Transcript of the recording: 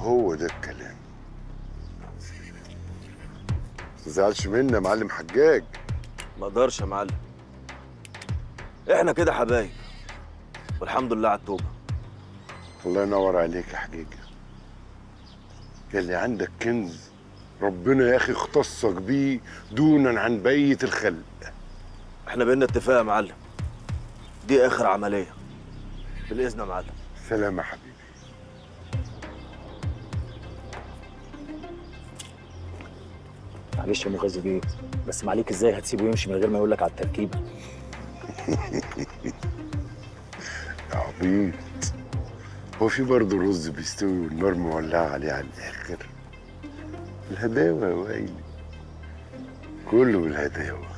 هو ده الكلام. ما تزعلش مني يا معلم حجاج. ما اقدرش يا معلم، احنا كده حبايب والحمد لله على التوبه. الله ينور عليك يا حجيجة. يا اللي عندك كنز ربنا يا اخي اختصك بيه دونا عن بقية الخلق. احنا بينا اتفاق يا معلم، دي اخر عمليه بالاذن يا معلم. سلام يا حبيبي. معلش يا مغازي بيه، بس معليك ازاي هتسيبه يمشي من غير ما يقول لك على التركيبه؟ يا عبيط، هو في برضه رز بيستوي والنار مولعة عليه على الآخر؟ الهداوة يا ويلي، كله بالهداوة.